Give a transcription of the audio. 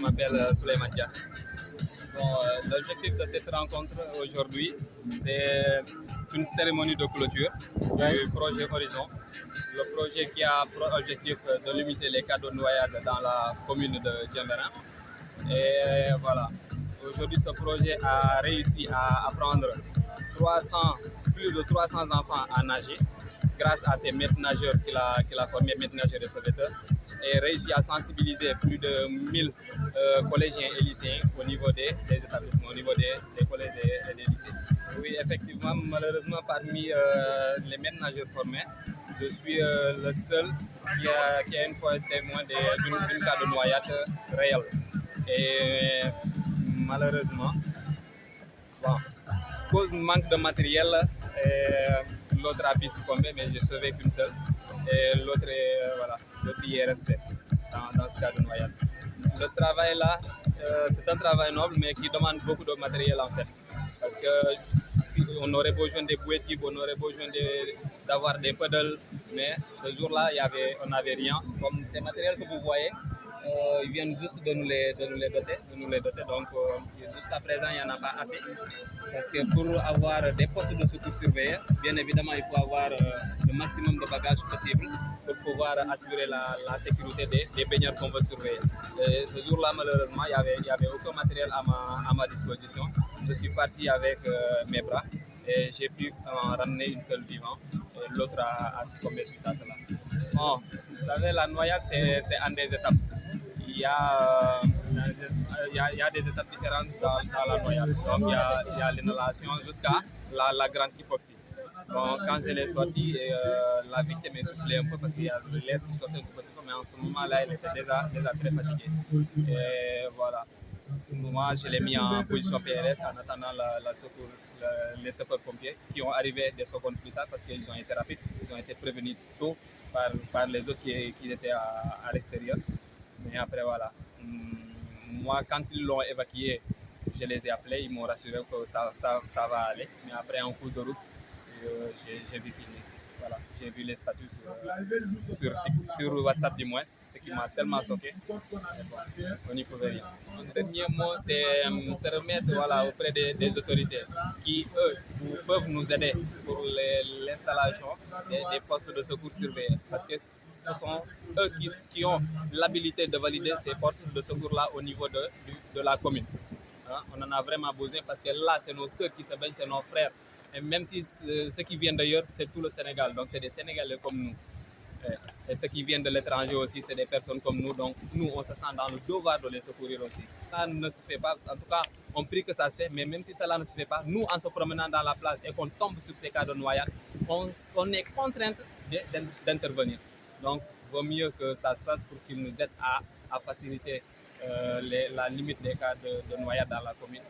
je m'appelle Souleymane Dia. Bon, l'objectif de cette rencontre aujourd'hui, c'est une cérémonie de clôture du projet Horizon. Le projet qui a pour objectif de limiter les cas de noyade dans la commune de Diembéring. Et voilà, aujourd'hui ce projet a réussi à apprendre plus de 300 enfants à nager grâce à ces maîtres nageurs qu'il a formés, maîtres nageurs et sauveteurs, et réussi à sensibiliser plus de 1000 collégiens et lycéens au niveau des établissements, au niveau des collèges et des lycées. Oui, effectivement, malheureusement, parmi les maîtres nageurs formés, je suis le seul qui a une fois témoin d'une cas de noyade réelle. Et malheureusement, bon, cause manque de matériel, l'autre a pu succomber, mais j'ai sauvé qu'une seule. Et l'autre y est resté dans ce cas de noyade. Le travail là, c'est un travail noble, mais qui demande beaucoup de matériel en fait. Parce que si on aurait besoin des bouées, on aurait besoin d'avoir des pedales, mais ce jour-là, on n'avait rien. Comme ces matériels que vous voyez, ils viennent juste de nous les doter. Donc jusqu'à présent, il n'y en a pas assez. Parce que pour avoir des postes de secours surveillés, bien évidemment, il faut avoir le maximum de bagages possible pour pouvoir assurer la sécurité des baigneurs qu'on veut surveiller. Et ce jour-là, malheureusement, il n'y avait aucun matériel à ma disposition. Je suis parti avec mes bras et j'ai pu en ramener une seule vivante. Et l'autre a succombé suite à cela. Bon, vous savez, la noyade, c'est en des étapes. Il y a des étapes différentes dans la noyade. Donc, il y a l'inhalation jusqu'à la grande hypoxie. Bon, quand je l'ai sorti, la victime est soufflée un peu parce qu'il y a l'air qui sortait un petit peu, mais en ce moment-là, elle était déjà très fatiguée. Et voilà. Moi, je l'ai mis en position PRS en attendant les sapeurs-pompiers qui ont arrivé des secondes plus tard parce qu'ils ont été rapides, ils ont été prévenus tôt par les autres qui étaient à l'extérieur. Mais après, voilà. Moi, quand ils l'ont évacué, je les ai appelés, ils m'ont rassuré que ça va aller. Mais après, en cours de route, j'ai vu voilà, j'ai vu les statuts sur WhatsApp du moins, ce qui m'a tellement choqué. Bon, on n'y pouvait rien. Mon dernier mot, c'est se remettre auprès des autorités qui, eux, peuvent nous aider pour l'installation des postes de secours surveillés. Parce que ce sont eux qui ont l'habilité de valider ces postes de secours-là au niveau de la commune. Hein? On en a vraiment besoin parce que là, c'est nos soeurs qui se baignent, c'est nos frères. Et même si ceux qui viennent d'ailleurs, c'est tout le Sénégal. Donc, c'est des Sénégalais comme nous. Et ceux qui viennent de l'étranger aussi, c'est des personnes comme nous. Donc, nous, on se sent dans le devoir de les secourir aussi. Ça ne se fait pas. En tout cas, on prie que ça se fait. Mais même si cela ne se fait pas, nous, en se promenant dans la plage et qu'on tombe sur ces cas de noyade, on est contraint d'intervenir. Donc, il vaut mieux que ça se fasse pour qu'ils nous aident à faciliter la limite des cas de noyade dans la commune.